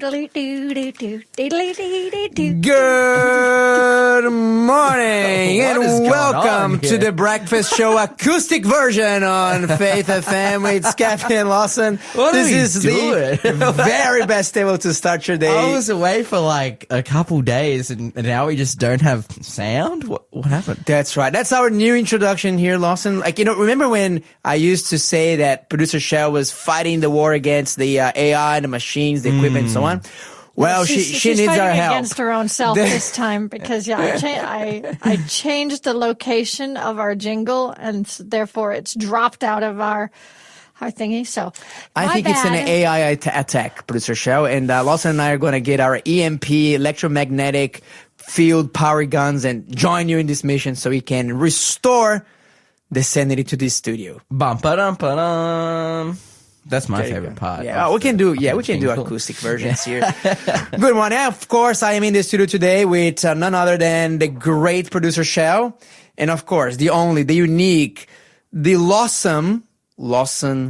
morning and welcome to the Breakfast Show acoustic version on Faith FM with Skafy and Lawson. This is the very best table to start your day. I was away for like a couple days and now we just don't have sound? What happened? That's right. That's our new introduction here, Lawson. Like, remember when I used to say that producer Shell was fighting the war against the AI, the machines, the equipment, and so on? Well, she needs our help. Against her own self this time because I changed the location of our jingle and therefore it's dropped out of our thingy. So I think it's an AI attack, producer Shell, and Lawson and I are going to get our EMP electromagnetic field power guns and join you in this mission so we can restore the sanity to this studio. Bum-ba-dum-ba-dum. That's my favorite part. Yeah, we can do acoustic versions here. Good one. Yeah, of course, I am in the studio today with none other than the great producer Shell, and of course, the unique, the Lawson Walters.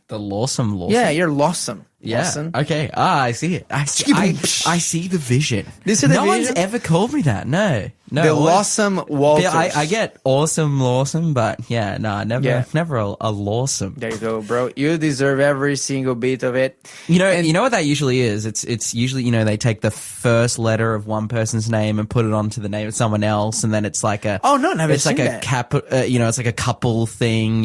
The Lawson. Yeah, you're Lawson. Yeah. Lawson. Okay. I see it. I see the vision. No one's ever called me that. No. The Lawson Walters. Yeah, I get awesome Lawson, but never a Lawson. There you go, bro. You deserve every single bit of it. You know what that usually is? It's usually, they take the first letter of one person's name and put it onto the name of someone else, and then it's like a it's like a it's like a couple thing,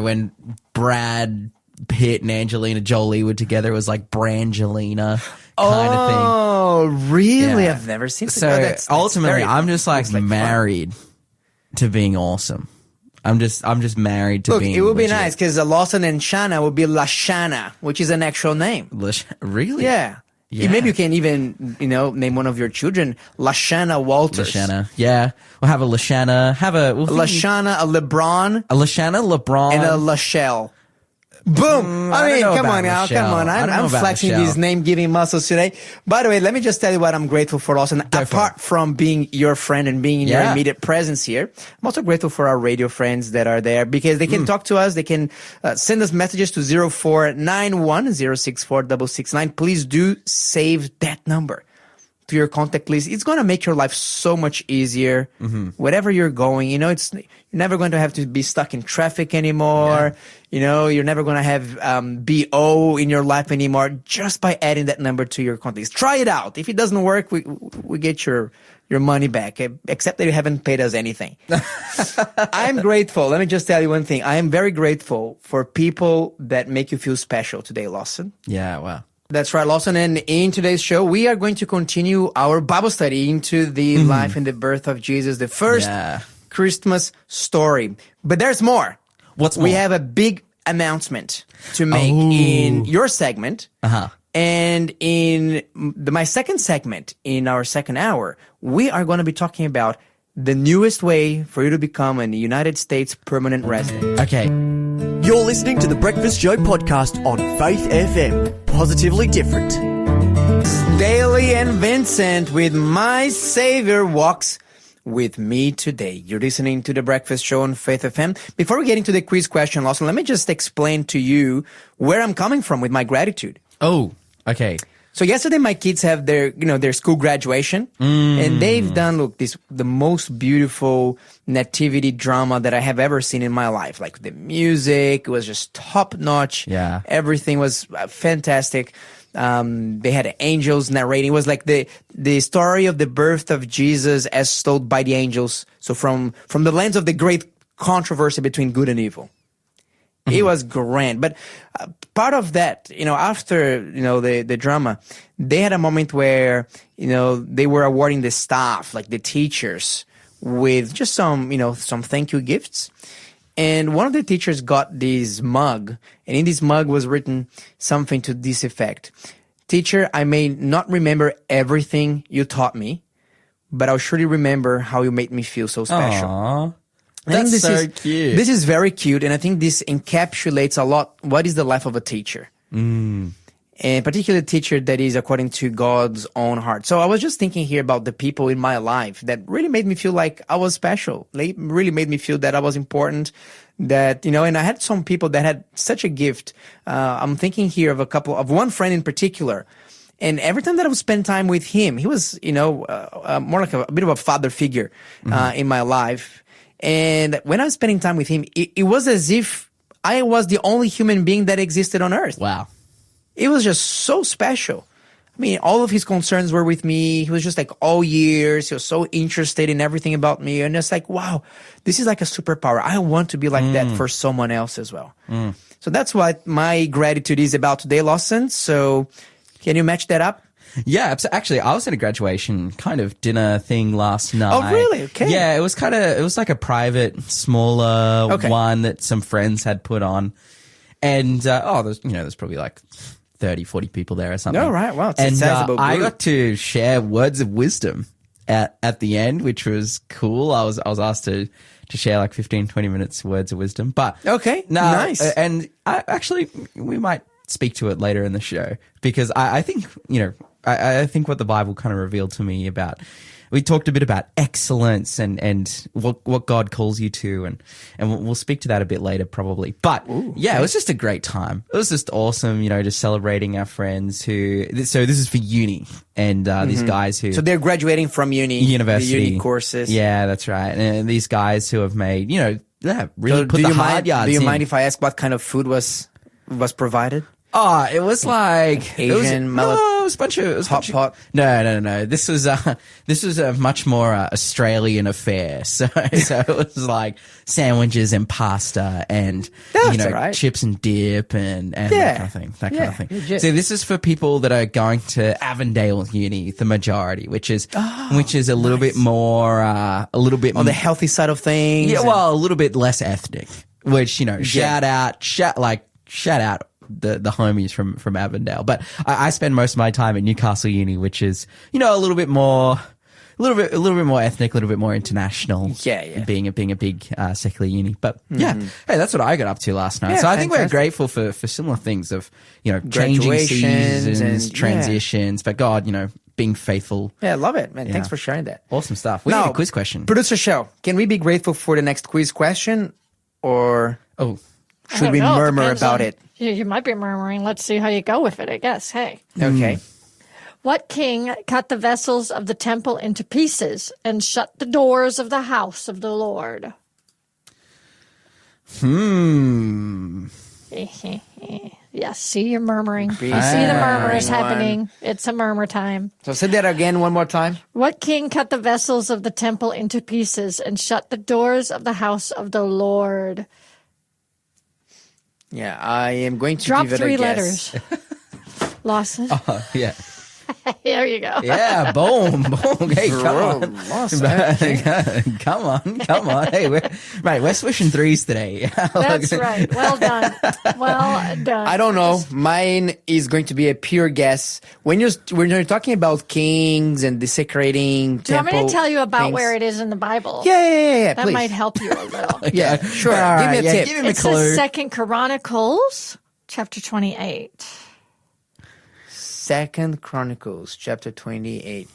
when Brad Pitt and Angelina Jolie were together, it was like Brangelina kind of thing. Oh, really? Yeah. I've never seen so ultimately, I'm just like married to being awesome. I'm just married to being. It would legit. be nice because Lawson and Shanna would be Lashana, which is an actual name. Really? Yeah. Maybe you can even, name one of your children Lashana Walters. Lashana. Yeah. We'll have a Lashana. Lashana, a LeBron. A Lashana, LeBron. And a Lachelle. Boom! Come on now. I'm flexing these name-giving muscles today. By the way, let me just tell you what I'm grateful for, Lawson. Apart from being your friend and being in your immediate presence here, I'm also grateful for our radio friends that are there because they can talk to us. They can send us messages to 0491 064 669. Please do save that number to your contact list. It's going to make your life so much easier. Wherever you're going, you're never going to have to be stuck in traffic anymore. You're never going to have BO in your life anymore just by adding that number to your contact list. Try it out. If it doesn't work, we get your money back, except that you haven't paid us anything. I'm grateful. Let me just tell you one thing. I am very grateful for people that make you feel special today, Lawson. Yeah, wow. That's right, Lawson. And in today's show, we are going to continue our Bible study into the life and the birth of Jesus, the first Christmas story. But there's more. What's more? We have a big announcement to make in your segment. And in my second segment, in our second hour, we are going to be talking about the newest way for you to become a United States permanent resident. Okay. You're listening to the Breakfast Show podcast on Faith FM. Positively different. Daly and Vincent with My Savior Walks with Me Today. You're listening to the Breakfast Show on Faith FM. Before we get into the quiz question, Lawson, let me just explain to you where I'm coming from with my gratitude. Oh, okay. So yesterday, my kids have their school graduation, and they've done, the most beautiful nativity drama that I have ever seen in my life. Like the music was just top notch. Yeah. Everything was fantastic. They had angels narrating. It was like the story of the birth of Jesus as told by the angels. So from the lens of the great controversy between good and evil. It was grand. But part of that, after, the drama, they had a moment where, they were awarding the staff, like the teachers, with just some thank you gifts. And one of the teachers got this mug, and in this mug was written something to this effect. Teacher, I may not remember everything you taught me, but I'll surely remember how you made me feel so special. Aww. That's so cute. This is very cute, and I think this encapsulates a lot what is the life of a teacher. and particularly a teacher that is according to God's own heart. So I was just thinking here about the people in my life that really made me feel like I was special. They really made me feel that I was important, that, you know, and I had some people that had such a gift. I'm thinking here of one friend in particular. And every time that I would spend time with him, he was, you know, more like a bit of a father figure in my life. And when I was spending time with him, it was as if I was the only human being that existed on earth. Wow. It was just so special. I mean, all of his concerns were with me. He was just like all ears. He was so interested in everything about me. And it's like, wow, this is like a superpower. I want to be like that for someone else as well. So that's what my gratitude is about today, Lawson. So can you match that up? Yeah, actually, I was at a graduation kind of dinner thing last night. Oh, really? Okay. Yeah, it was like a private, smaller one that some friends had put on. And, there's probably like 30, 40 people there or something. Oh, right. Wow. It's and a sizable group. I got to share words of wisdom at the end, which was cool. I was asked to share like 15, 20 minutes words of wisdom. But okay, nice. And we might speak to it later in the show, because I think, you know, I think what the Bible kind of revealed to me about, we talked a bit about excellence and what God calls you to, and we'll speak to that a bit later probably. But it was just a great time. It was just awesome, you know, just celebrating our friends so this is for uni and these guys who... So they're graduating from university. The uni courses. Yeah, that's right. And these guys who have made, you know, really put the hard yards in. Do you mind if I ask what kind of food was provided? Oh, it was like Asian, it was a bunch of hot pot. No. This was a much more Australian affair. So it was like sandwiches and pasta and chips and dip and that kind of thing. That kind of thing. Legit. So this is for people that are going to Avondale Uni, the majority, which is a little bit more on the healthy side of things. Yeah, well, a little bit less ethnic. Which, you know, shout out the homies from Avondale. But I spend most of my time at Newcastle Uni, which is, you know, a little bit more ethnic, a little bit more international. Yeah. Being a big secular uni. But hey, that's what I got up to last night. Yeah, so I think fantastic. we're grateful for similar things of, you know, changing seasons, and transitions, but God, you know, being faithful. Yeah, I love it, man. Thanks for sharing that. Awesome stuff. We have a quiz question. Producer Shell, can we be grateful for the next quiz question, or should we murmur about it? You might be murmuring. Let's see how you go with it, I guess. Hey. Okay. What king cut the vessels of the temple into pieces and shut the doors of the house of the Lord? Yes, see, you're murmuring. You see the murmurs happening. It's a murmur time. So say that again one more time. What king cut the vessels of the temple into pieces and shut the doors of the house of the Lord? Yeah, I am going to Drop give it 3 a guess. letters. Lawson. Yeah. There you go. Yeah, boom. Hey, come on. come on. Hey, we're swishing threes today. That's right. Well done. I don't know. Mine is going to be a pure guess. When you're talking about kings and desecrating temple, do you want me to tell you about things, where it is in the Bible? Yeah. That please. might help you a little. Yeah, sure. All Give me a tip. Give me a It's clue. the 2 Chronicles, chapter 28. 2 Chronicles, chapter 28.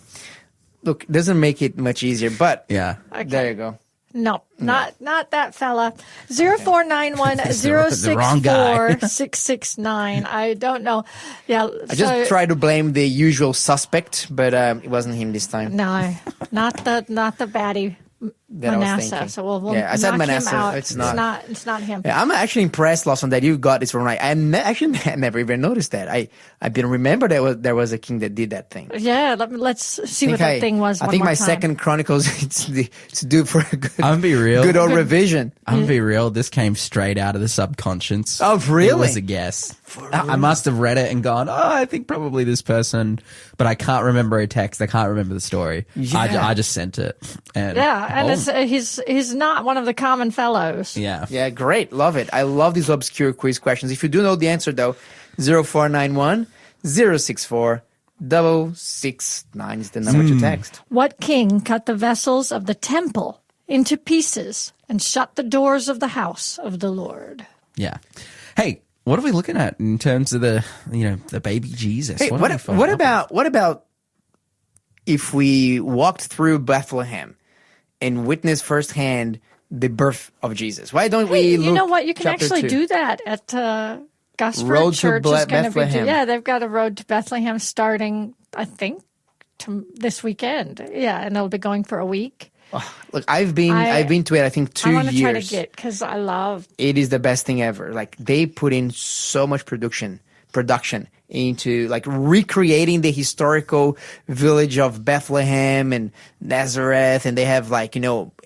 Look, it doesn't make it much easier, but Yeah. Okay. there you go. No, not that fella. 0491-064-669. I don't know. Yeah. I just try to blame the usual suspect, but it wasn't him this time. No, not the baddie. That I was Manasseh. thinking. So we'll I said knock Manasseh. him out. It's not. It's not him. Yeah, I'm actually impressed, Lawson, that you got this one right. I never even noticed that. I didn't remember there was a king that did that thing. Yeah, let's see what that thing was. I think my time. 2 Chronicles it's due for a good. I'm gonna be real. Good old revision. I'm gonna be real. This came straight out of the subconscious. Oh, really? It was a guess. I must have read it and gone, I think probably this person, but I can't remember a text. I can't remember the story. Yeah. I just sent it. And he's not one of the common fellows. Yeah. Yeah, great. Love it. I love these obscure quiz questions. If you do know the answer, though, 0491 064 669 is the number to text. What king cut the vessels of the temple into pieces and shut the doors of the house of the Lord? Yeah. Hey, What are we looking at in terms of the baby Jesus? Hey, what about if we walked through Bethlehem and witnessed firsthand the birth of Jesus? Why don't we look? You know what? You can actually 2. do that at Gosford Road to Church. Is going to be Bethlehem. they've got a road to Bethlehem starting, I think, this weekend. Yeah, and it'll be going for a week. Oh, look, I've been to it. I think 2 years. I want to try to get because I love. It is the best thing ever. Like they put in so much production into like recreating the historical village of Bethlehem and Nazareth, and they have like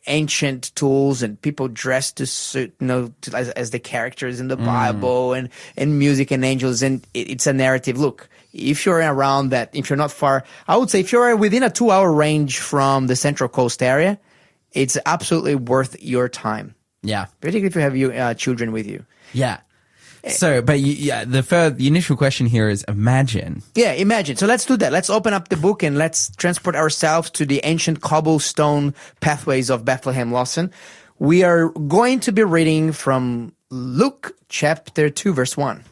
ancient tools and people dressed to suit as the characters in the Bible and music and angels, and it's a narrative. Look, if you're around that, if you're not far, I would say if you're within a 2-hour range from the Central Coast area, it's absolutely worth your time. Yeah, particularly if you have your children with you. Yeah. So, but the initial question here is imagine. Yeah, imagine. So let's do that. Let's open up the book and let's transport ourselves to the ancient cobblestone pathways of Bethlehem, Lawson. We are going to be reading from Luke chapter 2, verse 1.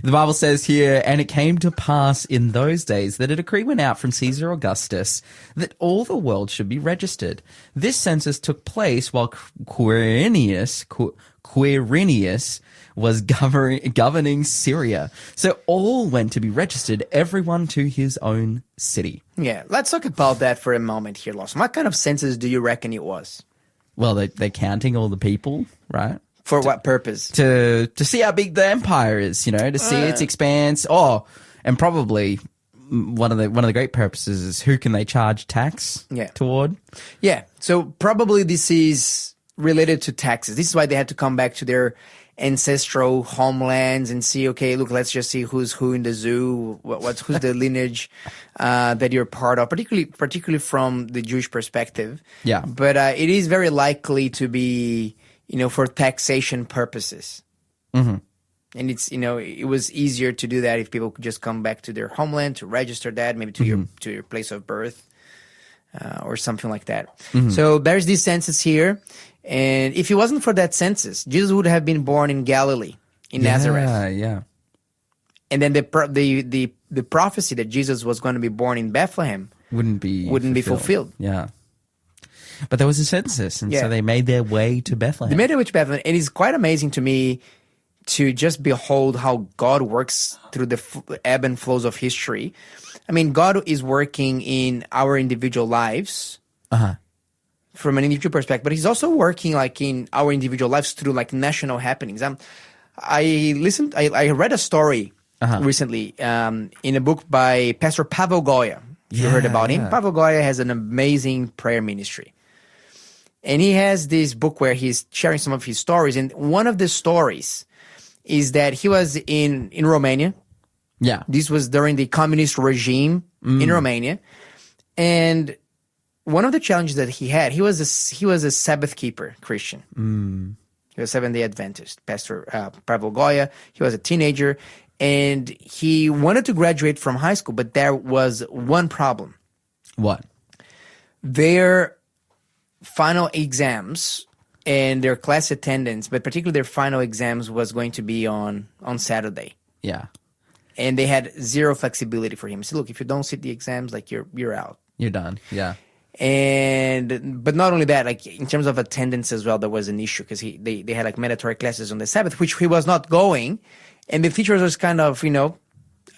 The Bible says here, and it came to pass in those days that a decree went out from Caesar Augustus that all the world should be registered. This census took place while Quirinius was governing Syria. So all went to be registered, everyone to his own city. Yeah, let's talk about that for a moment here, Lawson. What kind of census do you reckon it was? Well, they're counting all the people, right? For what purpose? To see how big the empire is, to see its expanse. Oh, and probably one of the great purposes is who can they charge tax toward? Yeah, so probably this is related to taxes. This is why they had to come back to their ancestral homelands and see, okay, look, let's just see who's who in the zoo, who's the lineage that you're part of, particularly from the Jewish perspective. Yeah. But it is very likely to be, for taxation purposes. Mm-hmm. And it's, it was easier to do that if people could just come back to their homeland to register that, maybe to your place of birth or something like that. Mm-hmm. So there's this census here. And if it wasn't for that census, Jesus would have been born in Galilee, in Nazareth. Yeah. And then the prophecy that Jesus was going to be born in Bethlehem wouldn't be fulfilled. Yeah. But there was a census, and so they made their way to Bethlehem. They made their way to Bethlehem. And it's quite amazing to me to just behold how God works through the ebb and flows of history. I mean, God is working in our individual lives. Uh-huh. From an individual perspective, but he's also working like in our individual lives through like national happenings. I read a story recently in a book by Pastor Pavel Goya. You heard about him? Pavel Goya has an amazing prayer ministry. And he has this book where he's sharing some of his stories. And one of the stories is that he was in Romania. Yeah. This was during the communist regime in Romania. And one of the challenges that he had, he was a Sabbath keeper Christian. He was Seventh-day Adventist. Pastor Pavel Goya, he was a teenager, and he wanted to graduate from high school, but there was one problem. What? Their final exams and their class attendance, but particularly their final exams, was going to be on Saturday. Yeah. And they had zero flexibility for him. He said, look, if you don't sit the exams, like you're out. You're done. Yeah. But not only that, like in terms of attendance as well, there was an issue because they had like mandatory classes on the Sabbath, which he was not going, and the teachers was kind of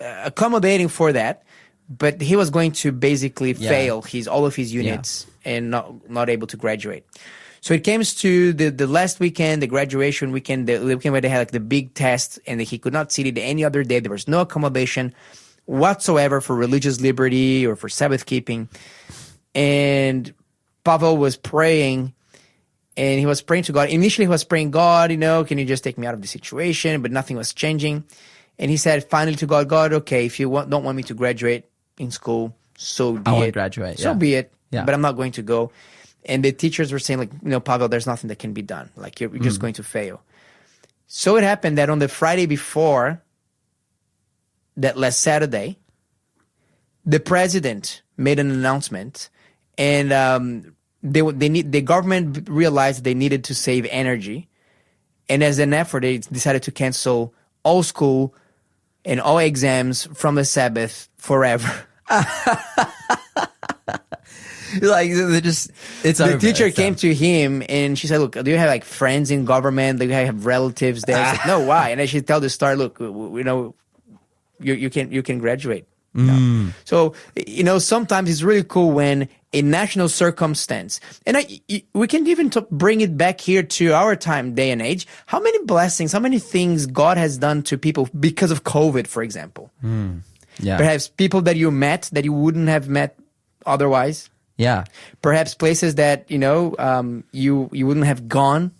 accommodating for that, but he was going to basically fail all of his units and not able to graduate. So it came to the last weekend, the graduation weekend, the weekend where they had like the big test, and he could not sit it any other day. There was no accommodation whatsoever for religious liberty or for Sabbath keeping. And Pavel was praying, and he was praying to God. Initially, he was praying, God, can you just take me out of the situation? But nothing was changing. And he said finally to God, okay, if you don't want me to graduate in school, so be it. I won't graduate. So be it. Yeah. But I'm not going to go. And the teachers were saying, Pavel, there's nothing that can be done. Like, you're just going to fail. So it happened that on the Friday before that last Saturday, the president made an announcement. And the government realized they needed to save energy, and as an effort, they decided to cancel all school and all exams from the Sabbath forever. Like it's the teacher came to him and she said, look, do you have like friends in government? Do you have relatives there? He's like, no, why? And then she tell the story, look, you can graduate. So, sometimes it's really cool when a national circumstance, and we can even bring it back here to our time, day and age. How many blessings, how many things God has done to people because of COVID, for example? Yeah. Perhaps people that you met that you wouldn't have met otherwise. Yeah. Perhaps places that, you wouldn't have gone.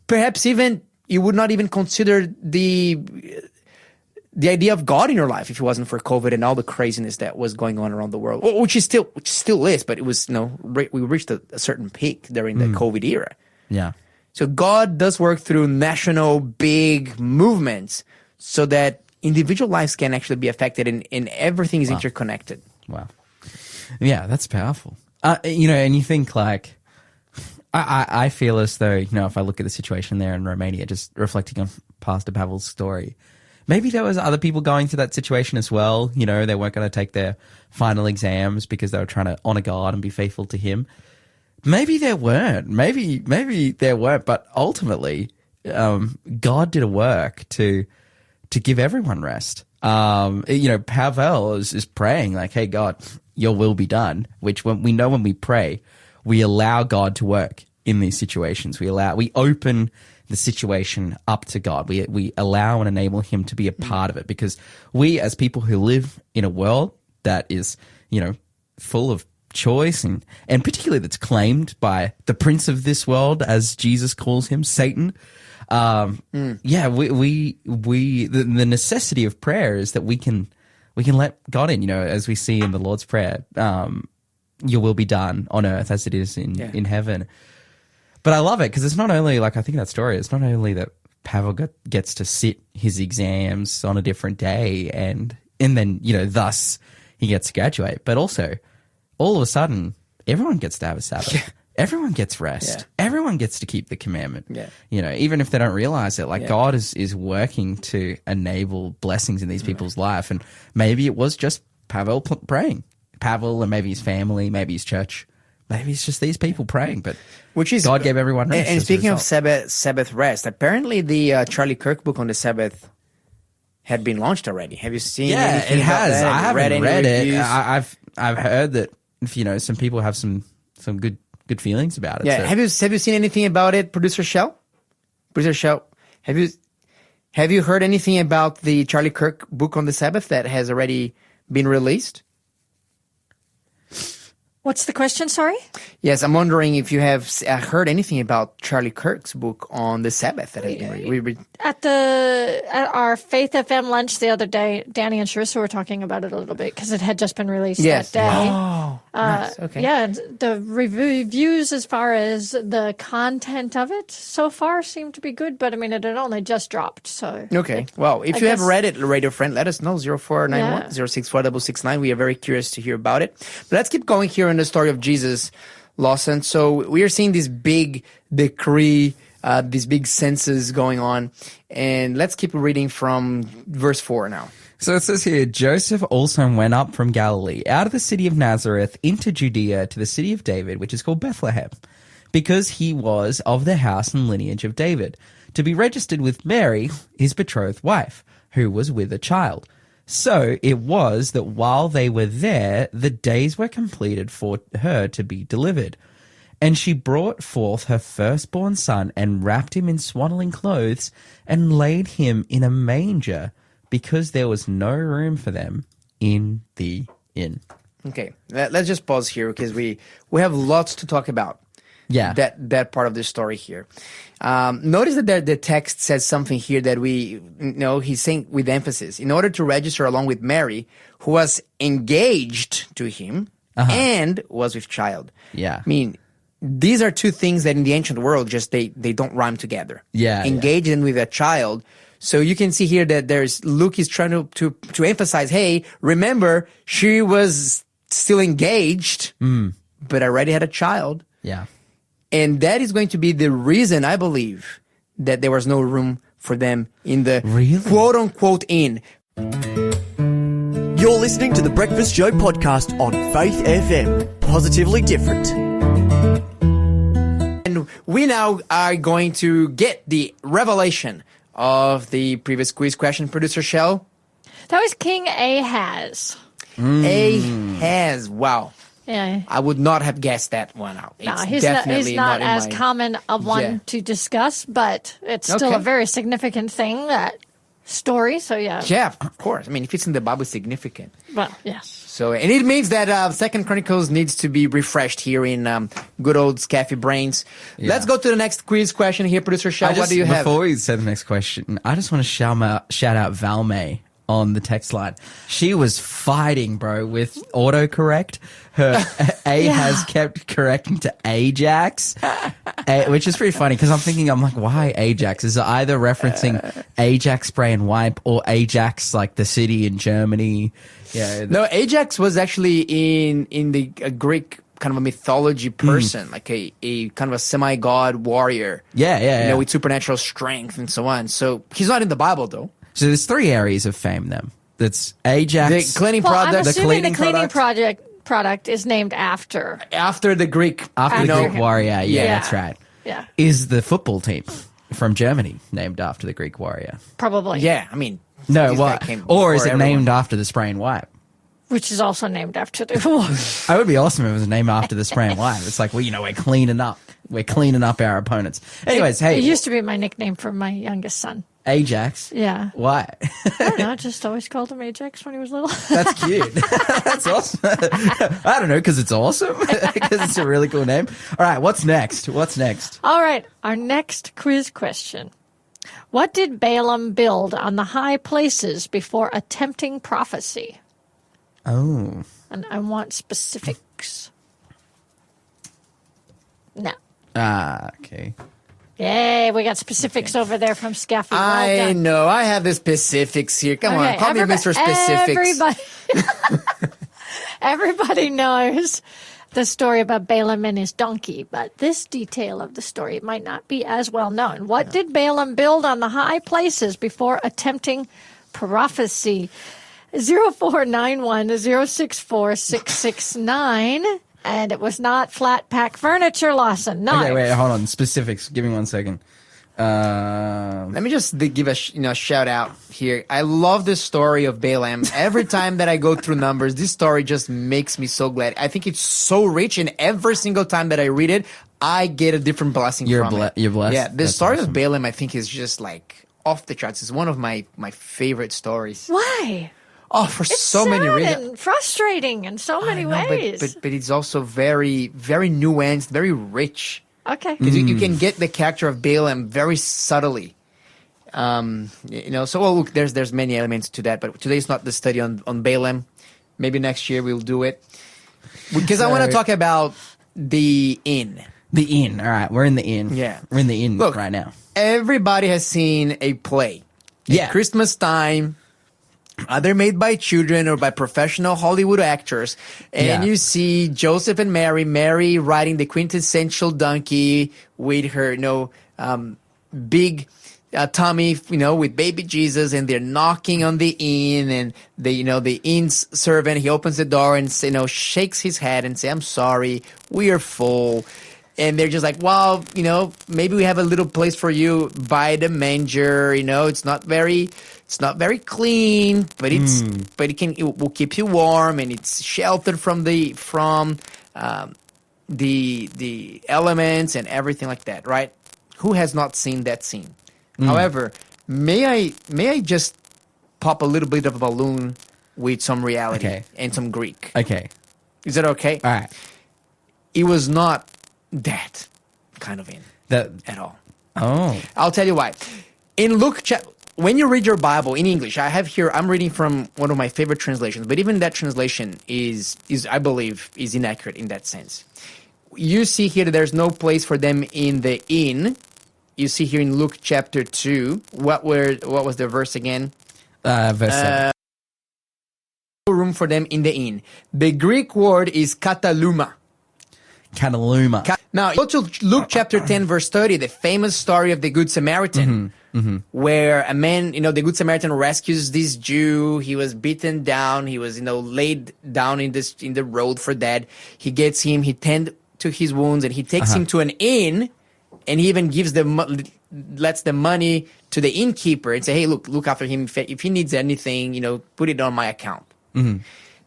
Perhaps even you would not even consider the idea of God in your life if it wasn't for COVID and all the craziness that was going on around the world, which still is, but it was, we reached a certain peak during the COVID era. Yeah. So God does work through national big movements so that individual lives can actually be affected and everything is interconnected. Wow. Yeah, that's powerful. And you think like, I feel as though, if I look at the situation there in Romania, just reflecting on Pastor Pavel's story, maybe there was other people going through that situation as well. They weren't going to take their final exams because they were trying to honor God and be faithful to Him. Maybe there weren't. Maybe there weren't. But ultimately, God did a work to give everyone rest. Pavel is praying like, "Hey God, Your will be done." Which when we pray, we allow God to work in these situations. We open the situation up to God. We allow and enable Him to be a part of it, because we, as people who live in a world that is, full of choice and particularly that's claimed by the prince of this world, as Jesus calls him, Satan. The necessity of prayer is that we can let God in, as we see in the Lord's Prayer, Your will be done on earth as it is in heaven. But I love it because it's not only, like, I think that story, it's not only that Pavel gets to sit his exams on a different day and then, thus he gets to graduate, but also all of a sudden everyone gets to have a Sabbath. Yeah. Everyone gets rest. Yeah. Everyone gets to keep the commandment. Yeah. Even if they don't realize it, God is working to enable blessings in these people's life. And maybe it was just Pavel praying. Pavel, and maybe his family, maybe his church. Maybe it's just these people praying, but God gave everyone rest. And speaking of Sabbath rest, apparently the Charlie Kirk book on the Sabbath had been launched already. Have you seen? Yeah, anything it has. About that? I haven't read it. I've heard that some people have some good feelings about it. Yeah. So. Have you seen anything about it, Producer Shell? Have you heard anything about the Charlie Kirk book on the Sabbath that has already been released? What's the question? Sorry? Yes, I'm wondering if you have heard anything about Charlie Kirk's book on the Sabbath that has been released. At our Faith FM lunch the other day, Danny and Sharissa were talking about it a little bit because it had just been released that day. Oh, nice. Okay. Yeah, the reviews as far as the content of it so far seem to be good, but I mean, it had only just dropped. So okay. Well, if you have read it, radio friend, let us know. 0491 064 669. We are very curious to hear about it. But let's keep going here in the story of Jesus, Lawson. So we are seeing this big decree, these big census going on. And let's keep reading from verse 4 now. So it says here, Joseph also went up from Galilee, out of the city of Nazareth, into Judea, to the city of David, which is called Bethlehem, because he was of the house and lineage of David, to be registered with Mary, his betrothed wife, who was with a child. So it was that while they were there, the days were completed for her to be delivered. And she brought forth her firstborn son and wrapped him in swaddling clothes and laid him in a manger, because there was no room for them in the inn. Okay, let's just pause here because we have lots to talk about. Yeah, that part of the story here. Notice that the text says something here that he's saying with emphasis. In order to register along with Mary, who was engaged to him and was with child. Yeah, I mean, these are two things that in the ancient world just they don't rhyme together. Yeah, engaged and with a child. So you can see here that Luke is trying to emphasize, hey, remember, she was still engaged, but already had a child. Yeah. And that is going to be the reason, I believe, that there was no room for them in the Really? quote-unquote inn. You're listening to the Breakfast Show podcast on Faith FM. Positively different. And we now are going to get the revelation of the previous quiz question. Producer Shell? That was King Ahaz. Ahaz. Wow. Yeah. I would not have guessed that one out. No, It's he's definitely not in as my- common a one Yeah. to discuss, but it's still Okay. a very significant thing, that story. So, yeah. Yeah, of course. I mean, if it's in the Bible, it's significant. Well, yes. So, and it means that Second Chronicles needs to be refreshed here in good old Skafy brains. Yeah. Let's go to the next quiz question here, Producer Shah. What do you have? Before we say the next question, I just want to shout out Valmay on the text line. She was fighting, bro, with autocorrect. Her A has kept correcting to Ajax, which is pretty funny because I'm like, why Ajax? Is it either referencing Ajax spray and wipe or Ajax, like the city in Germany? Yeah. No, Ajax was actually in the Greek kind of a mythology person, like a kind of a semi-god warrior. Yeah. You know, with supernatural strength and so on. So he's not in the Bible, though. So there's 3 areas of fame then. That's Ajax. The cleaning Well, product. I'm assuming the cleaning cleaning product is named after. After the Greek. After you the know, Greek warrior. Yeah, Yeah. that's right. Yeah, Is the football team from Germany named after the Greek warrior? probably. Yeah, I mean. No, this what? guy came Or is before it everyone. named after the spray and wipe? Which is also named after the war. It would be awesome if it was named after the spray and wipe. It's like, well, we're cleaning up. We're cleaning up our opponents. Anyways, hey, It used to be my nickname for my youngest son. Ajax. Yeah. Why? I don't know, I just always called him Ajax when he was little. That's cute. That's awesome. I don't know, because it's awesome. Because it's a really cool name. All right, what's next? All right, our next quiz question. What did Balaam build on the high places before attempting prophecy? Oh. And I want specifics. No. Okay. Yay, we got specifics over there from Skafy. Well I done. know. I have the specifics here. Come on, Okay, call me Mr. Specifics. Everybody knows the story about Balaam and his donkey, but this detail of the story might not be as well known. What did Balaam build on the high places before attempting prophecy? 0491 064 669. And it was not flat pack furniture, Lawson. No. Okay, wait, hold on. Specifics. Give me 1 second. Let me just give a shout out here. I love the story of Balaam. Every time that I go through numbers, this story just makes me so glad. I think it's so rich, and every single time that I read it, I get a different blessing from it. You're blessed? Yeah, the That's story awesome. of Balaam, I think, is just like off the charts. It's one of my favorite stories. Why? Oh, for It's so many sad reasons. and frustrating in so many No, ways. but it's also very, very nuanced, very rich. Okay. 'Cause you can get the character of Balaam very subtly. So well, look, there's many elements to that, but today's not the study on Balaam. Maybe next year we'll do it. Because I want to talk about the inn. The inn. All right, we're in the inn. Yeah. We're in the inn Look, right now. Everybody has seen a play. Yeah. At Christmas time, either made by children or by professional Hollywood actors. And Yeah. you see Joseph and Mary riding the quintessential donkey with her, big tummy, with baby Jesus, and they're knocking on the inn, and the inn's servant, he opens the door and, shakes his head and say, "I'm sorry, we are full." And they're just like, well, maybe we have a little place for you by the manger. It's not very clean, but it will keep you warm, and it's sheltered from the elements and everything like that, right? Who has not seen that scene? However, may I just pop a little bit of a balloon with some reality and some Greek? Okay. Is that okay? All right. It was not that kind of in at all. Oh. I'll tell you why. In Luke, when you read your Bible in English, I'm reading from one of my favorite translations, but even that translation is I believe is inaccurate in that sense. You see here that there's no place for them in the inn. You see here in Luke chapter 2, what was the verse again? Verse 7. No room for them in the inn. The Greek word is kataluma. Cataluma. Now, go to Luke chapter 10, verse 30, the famous story of the Good Samaritan, where a man, the Good Samaritan rescues this Jew. He was beaten down. He was, laid down in the road for dead. He gets him. He tends to his wounds, and he takes him to an inn, and he even lets the money to the innkeeper and say, hey, look after him. If he needs anything, put it on my account.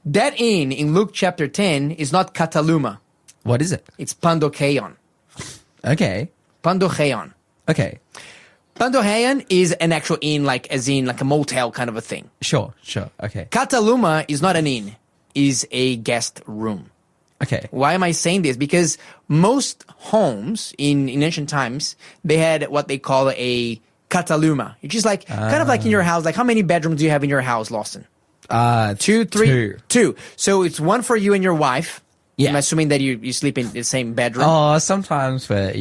That inn in Luke chapter 10 is not Kataluma. What is it? It's Pandokeion. Okay. Pandokeion. Okay. Pandokeion is an actual inn, like a motel kind of a thing. Sure. Okay. Kataluma is not an inn, is a guest room. Okay. Why am I saying this? Because most homes in ancient times, they had what they call a Kataluma. It's just like, kind of like in your house. Like, how many bedrooms do you have in your house, Lawson? 2, 3? 2. So it's one for you and your wife. Yeah. I'm assuming that you sleep in the same bedroom. Oh, sometimes for,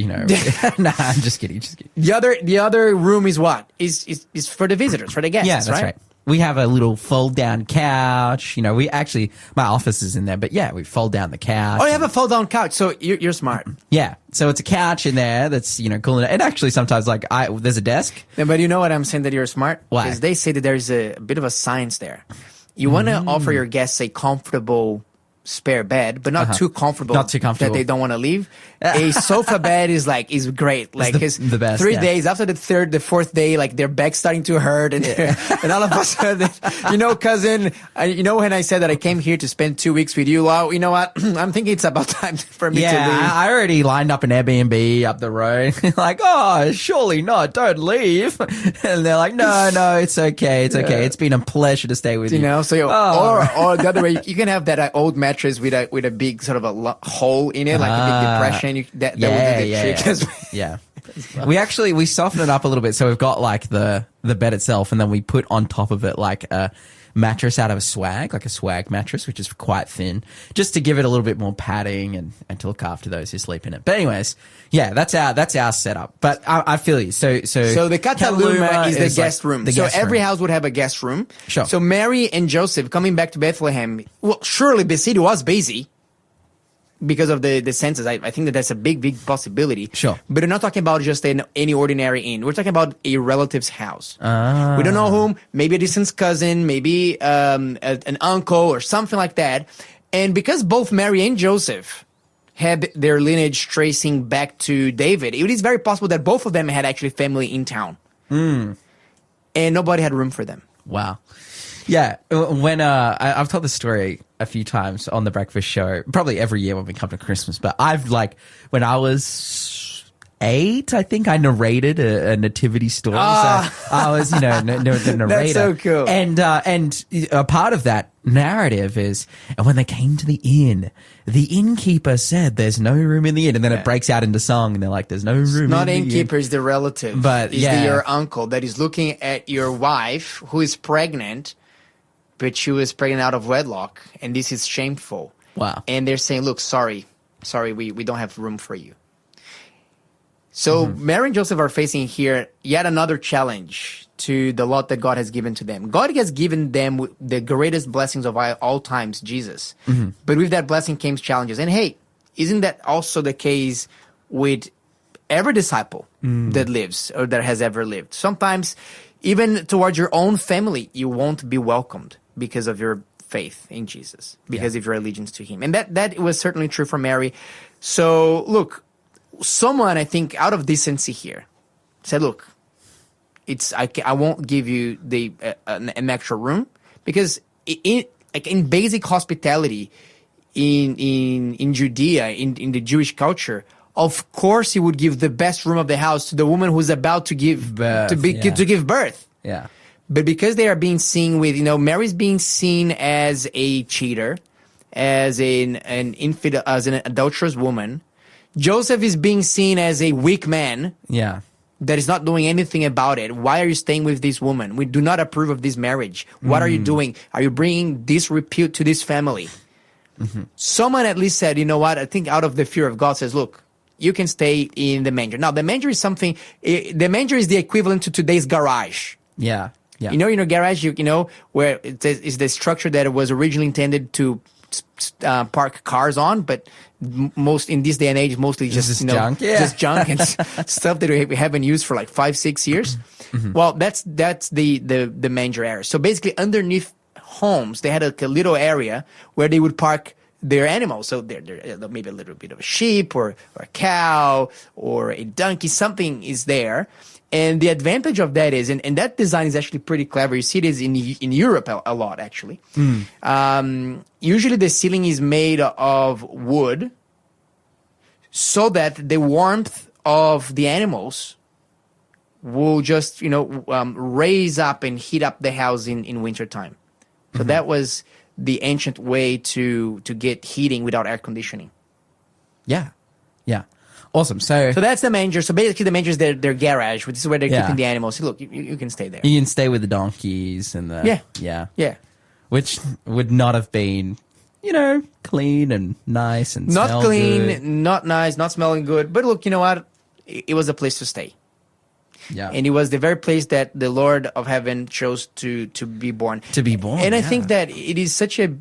nah, I'm just kidding. The other room is what? Is for the visitors, for the guests, yeah, that's right. We have a little fold-down couch. We actually, my office is in there, but yeah, we fold down the couch. Oh, you have a fold-down couch, so you're smart. Yeah, so it's a couch in there that's, cool. And actually sometimes, there's a desk. Yeah, but you know what I'm saying that you're smart? Why? Because they say that there's a bit of a science there. You want to offer your guests a comfortable spare bed, but not too comfortable. Not too comfortable. That they don't want to leave. A sofa bed is great. It's the best. 3 days after the fourth day, their back's starting to hurt, and and all of a sudden, cousin, when I said that I came here to spend 2 weeks with you, well, you know what? I'm thinking it's about time for me to leave. I already lined up an Airbnb up the road. Oh, surely not. Don't leave. And they're like, no, it's okay. It's okay. It's been a pleasure to stay with you. Or the other way, you can have that old mattress with a big sort of a hole in it, like a big depression. That would do the trick as well. Yeah. We soften it up a little bit. So we've got the bed itself, and then we put on top of it a mattress out of a swag mattress, which is quite thin, just to give it a little bit more padding and to look after those who sleep in it. But anyways, yeah, that's our setup. But I feel you. So the Kataluma is the guest room. So every house would have a guest room. Sure. So Mary and Joseph coming back to Bethlehem, well, surely the city was busy because of the census. I think that's a big possibility. Sure. But we're not talking about just any ordinary inn. We're talking about a relative's house. We don't know whom. Maybe a distant cousin, maybe an uncle or something like that. And because both Mary and Joseph had their lineage tracing back to David, it is very possible that both of them had actually family in town. And nobody had room for them. Wow. Yeah, when I've told this story a few times on the Breakfast Show, probably every year when we come to Christmas, but I've when I was 8, I think I narrated a nativity story. So I was, the narrator. That's so cool. And a part of that narrative is, and when they came to the inn, the innkeeper said, "There's no room in the inn," and then it breaks out into song, and they're like, "There's no room." It's not in innkeeper, the inn. it's the relative. But it's your uncle that is looking at your wife who is pregnant. But she was pregnant out of wedlock, and this is shameful. Wow. And they're saying, look, sorry, we don't have room for you. So Mary and Joseph are facing here yet another challenge to the lot that God has given to them. God has given them the greatest blessings of all times, Jesus. But with that blessing came challenges. And hey, isn't that also the case with every disciple that lives or that has ever lived? Sometimes, even towards your own family, you won't be welcomed because of your faith in Jesus, because of your allegiance to him. And that was certainly true for Mary. So, look, someone, I think, out of decency here, said, look, I won't give you an extra room, because in basic hospitality in Judea, in the Jewish culture, of course he would give the best room of the house to the woman who's about to give birth. To give birth. Yeah. But because they are being seen with, Mary's being seen as a cheater, as an infidel, as an adulterous woman. Joseph is being seen as a weak man. Yeah. That is not doing anything about it. Why are you staying with this woman? We do not approve of this marriage. What are you doing? Are you bringing disrepute to this family? Someone at least said, you know what? I think out of the fear of God says, look, you can stay in the manger. Now, the manger is the manger is the equivalent to today's garage. Yeah. Yeah. In your garage, where it's the structure that was originally intended to park cars on, but most in this day and age, mostly just junk, just junk and stuff that we haven't used for like 5-6 years. Well, that's the manger area. So basically, underneath homes, they had a little area where they would park their animals. So they're maybe a little bit of a sheep or a cow or a donkey. Something is there. And the advantage of that is, and that design is actually pretty clever. You see this in Europe a lot, actually. Usually the ceiling is made of wood so that the warmth of the animals will just, raise up and heat up the house in wintertime. So that was the ancient way to get heating without air conditioning. Yeah. Yeah. Awesome. So that's the manger. So basically the manger is their garage. This is where they're keeping the animals. So look, you can stay there. You can stay with the donkeys and the... Yeah. Which would not have been, clean and nice and not clean, good. Not nice, not smelling good. But look, you know what? It was a place to stay. Yeah. And it was the very place that the Lord of Heaven chose to be born. To be born, And I think that it is such a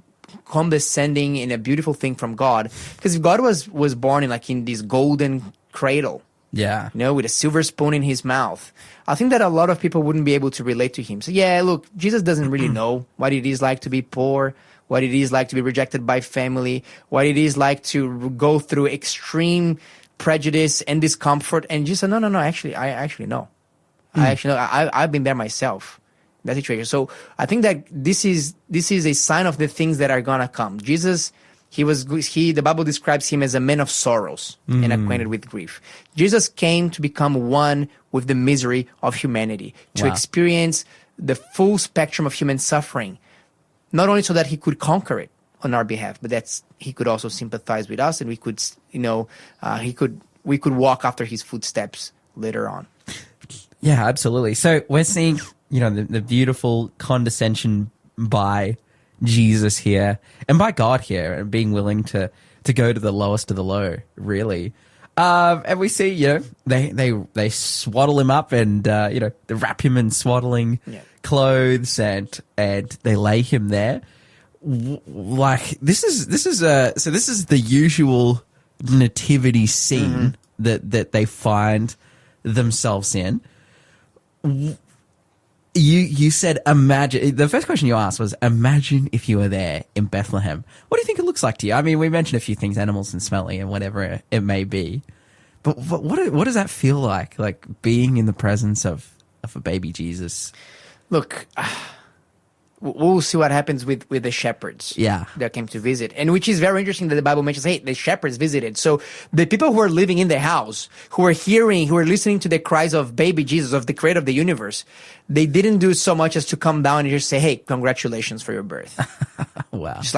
condescending and a beautiful thing from God, because if God was born in this golden cradle, with a silver spoon in his mouth, I think that a lot of people wouldn't be able to relate to him. So look, Jesus doesn't really know what it is like to be poor, what it is like to be rejected by family, what it is like to go through extreme prejudice and discomfort. And Jesus said, no, I actually know. I've been there myself. That situation. So I think that this is a sign of the things that are gonna come. Jesus, the Bible describes him as a man of sorrows and acquainted with grief. Jesus came to become one with the misery of humanity, to experience the full spectrum of human suffering, not only so that he could conquer it on our behalf, but that he could also sympathize with us, and we could, we could walk after his footsteps later on. Yeah, absolutely. So we're seeing, the beautiful condescension by Jesus here and by God here, and being willing to go to the lowest of the low, really. And we see, they swaddle him up and, they wrap him in swaddling clothes and they lay him there. This is the usual nativity scene that they find themselves in. You said, imagine. The first question you asked was, imagine if you were there in Bethlehem. What do you think it looks like to you? I mean, we mentioned a few things, animals and smelly and whatever it may be. But what does that feel like being in the presence of a baby Jesus? Look, we'll see what happens with the shepherds that came to visit. And which is very interesting that the Bible mentions, hey, the shepherds visited. So the people who are living in the house, who are listening to the cries of baby Jesus, of the creator of the universe, they didn't do so much as to come down and just say, hey, congratulations for your birth. Wow. Just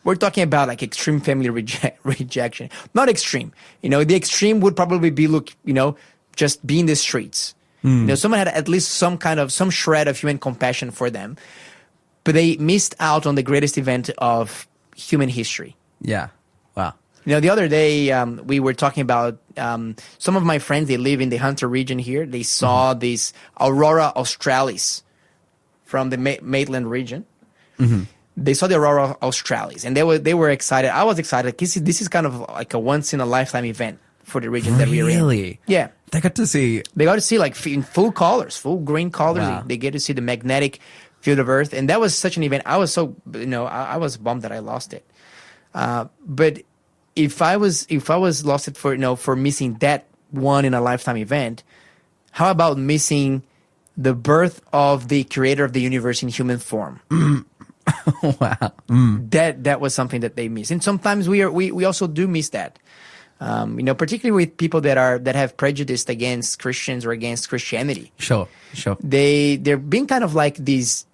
we're talking about extreme family rejection. Not extreme. The extreme would probably be, just be in the streets. Someone had at least some shred of human compassion for them, but they missed out on the greatest event of human history. Yeah. Wow. The other day, we were talking about some of my friends, they live in the Hunter region here. They saw this Aurora Australis from the Maitland region. They saw the Aurora Australis, and they were excited. I was excited. This is kind of like a once-in-a-lifetime event for the region that we're in. Really? Yeah. They got to see in full colors, full green colors. Wow. They get to see the magnetic field of Earth, and that was such an event. I was so I was bummed that I lost it. But if I was lost it for missing that one in a lifetime event, how about missing the birth of the creator of the universe in human form? Wow. That was something that they missed, and sometimes we also do miss that. Particularly with people that have prejudice against Christians or against Christianity. Sure. They're being kind of like these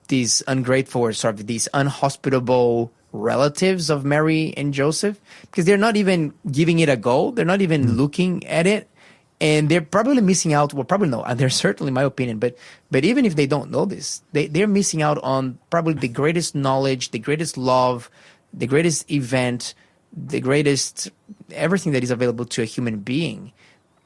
ungrateful or sort of these unhospitable relatives of Mary and Joseph, because they're not even giving it a go. They're not even looking at it, and they're probably missing out. Well, probably no. They're certainly, in my opinion, but even if they don't know this, they're missing out on probably the greatest knowledge, the greatest love, the greatest event, the greatest everything that is available to a human being,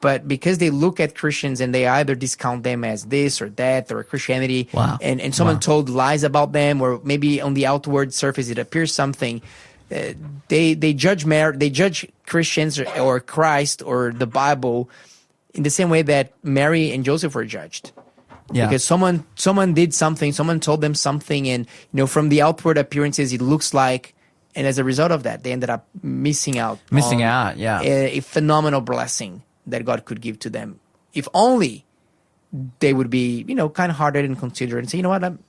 but because they look at Christians and they either discount them as this or that or Christianity, and someone told lies about them, or maybe on the outward surface it appears something, they judge Christians or Christ or the Bible in the same way that Mary and Joseph were judged. Yeah. Because someone did something, someone told them something, and from the outward appearances it looks like, and as a result of that they ended up missing out a phenomenal blessing that God could give to them if only they would be kind-hearted and considerate and say,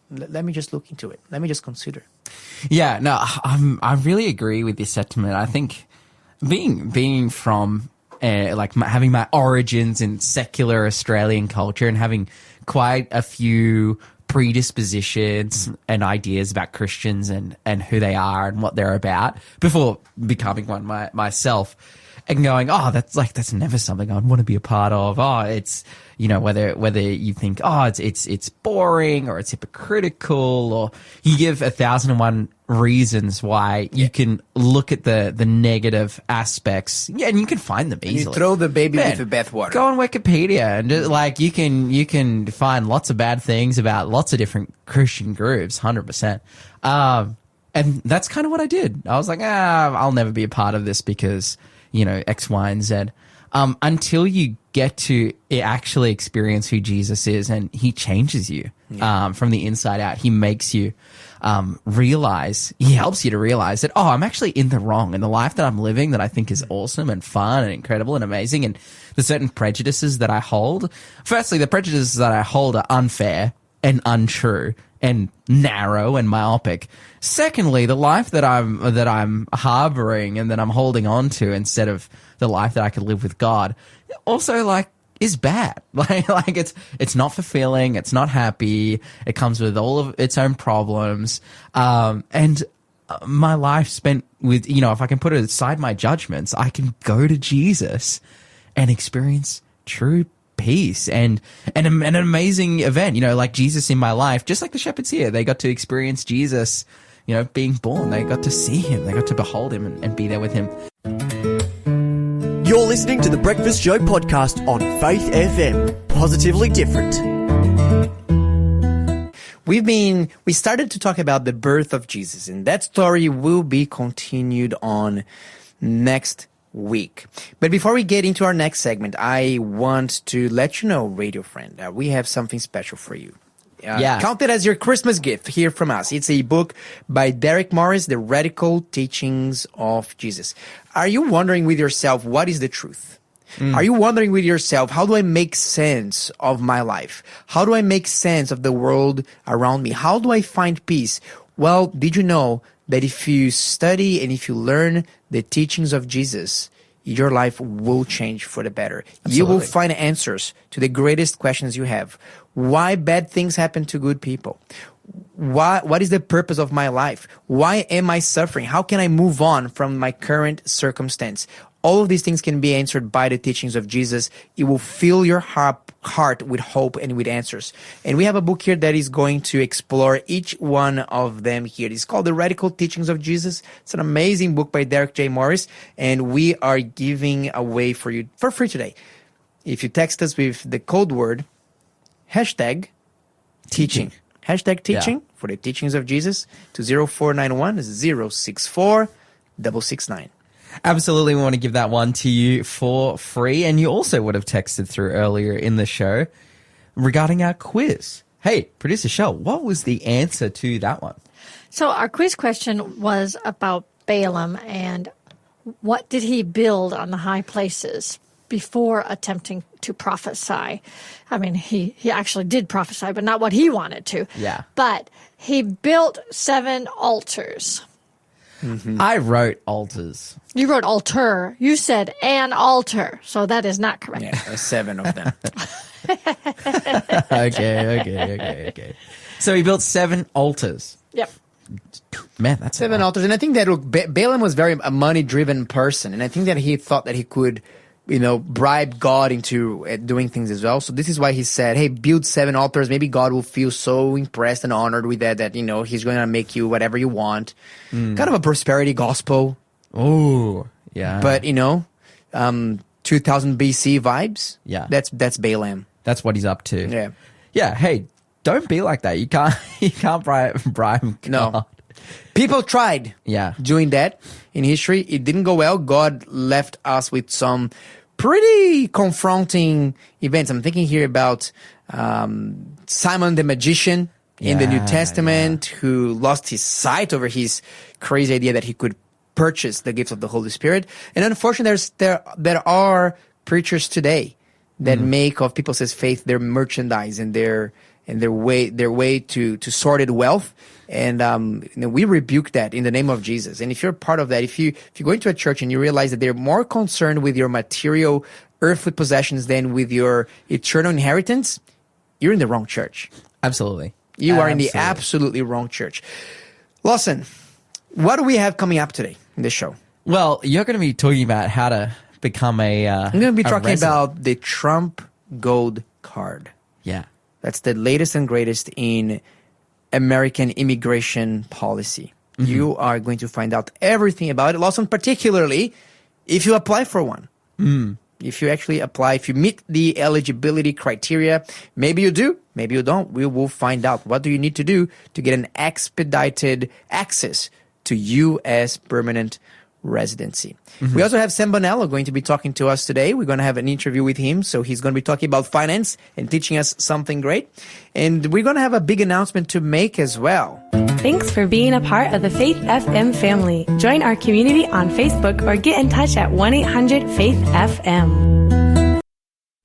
let me just look into it, let me just consider. Yeah, no, I really agree with this sentiment. I think being from having my origins in secular Australian culture and having quite a few predispositions and ideas about Christians and who they are and what they're about before becoming one myself, and going, that's never something I'd want to be a part of. It's whether you think it's boring or it's hypocritical, or you give 1,001 reasons why you can look at the negative aspects, and you can find them easily. You throw the baby with the bathwater. Go on Wikipedia and just, you can find lots of bad things about lots of different Christian groups, 100%. And that's kind of what I did. I was like, I'll never be a part of this because X, Y, and Z. Until you get to actually experience who Jesus is, and he changes you from the inside out. He makes you he helps you to realize that, I'm actually in the wrong, and the life that I'm living that I think is awesome and fun and incredible and amazing, and the certain prejudices that I hold. Firstly, the prejudices that I hold are unfair and untrue and narrow and myopic. Secondly, the life that I'm harboring and that I'm holding on to instead of the life that I could live with God also is bad. It's not fulfilling. It's not happy. It comes with all of its own problems. And my life spent with, if I can put aside my judgments, I can go to Jesus and experience true peace and an amazing event, like Jesus in my life, just like the shepherds here. They got to experience Jesus, being born. They got to see him. They got to behold him and be there with him. You're listening to the Breakfast Show podcast on Faith FM. Positively different. We started to talk about the birth of Jesus, and that story will be continued on next week. But before we get into our next segment, I want to let you know, radio friend, that we have something special for you. Count it as your Christmas gift here from us. It's a book by Derek Morris, The Radical Teachings of Jesus. Are you wondering with yourself, what is the truth? Are you wondering with yourself, how do I make sense of my life? How do I make sense of the world around me? How do I find peace? Well, did you know that if you study and if you learn the teachings of Jesus, your life will change for the better. Absolutely. You will find answers to the greatest questions you have. Why bad things happen to good people? What is the purpose of my life? Why am I suffering? How can I move on from my current circumstance? All of these things can be answered by the teachings of Jesus. It will fill your heart with hope and with answers. And we have a book here that is going to explore each one of them here. It's called The Radical Teachings of Jesus. It's an amazing book by Derek J. Morris, and we are giving away for you for free today. If you text us with the code word, #teaching. #teaching for the teachings of Jesus to 0491 064 669. Absolutely, we want to give that one to you for free. And you also would have texted through earlier in the show regarding our quiz. Hey, producer Shell, what was the answer to that one? So our quiz question was about Balaam and what did he build on the high places before attempting to prophesy. I mean, he actually did prophesy, but not what he wanted to. Yeah. But he built 7 altars. Mm-hmm. I wrote altars. You wrote altar. You said an altar. So that is not correct. Yeah, 7 of them. Okay. So he built 7 altars. Yep. Man, that's 7 altars. And I think that Balaam was very a money-driven person. And I think that he thought that he could, bribe God into doing things as well. So this is why he said, hey, build 7 altars. Maybe God will feel so impressed and honored with that, he's going to make you whatever you want. Kind of a prosperity gospel. Oh, yeah. But, 2000 BC vibes. Yeah. That's Balaam. That's what he's up to. Yeah. Yeah. Hey, don't be like that. You can't bribe God. No. People tried doing that in history. It didn't go well. God left us with some pretty confronting events. I'm thinking here about Simon the magician in the New Testament who lost his sight over his crazy idea that he could purchase the gifts of the Holy Spirit. And unfortunately, there are preachers today that make of people's faith their merchandise and their way to sordid wealth. And we rebuke that in the name of Jesus. And if you're part of that, if you go into a church and you realize that they're more concerned with your material, earthly possessions than with your eternal inheritance, you're in the wrong church. Absolutely. You are in the absolutely wrong church. Lawson, what do we have coming up today in this show? Well, you're going to be talking about how to become I'm going to be talking about the Trump Gold Card. Yeah. That's the latest and greatest in American immigration policy. Mm-hmm. You are going to find out everything about it, Lawson, particularly if you apply for one. If you actually apply, if you meet the eligibility criteria, maybe you do, maybe you don't. We will find out. What do you need to do to get an expedited access to U.S. permanent residency? We also have Sam Bonello going to be talking to us today. We're going to have an interview with him. So he's going to be talking about finance and teaching us something great. And we're going to have a big announcement to make as well. Thanks for being a part of the Faith FM family. Join our community on Facebook or get in touch at 1-800-FAITH-FM.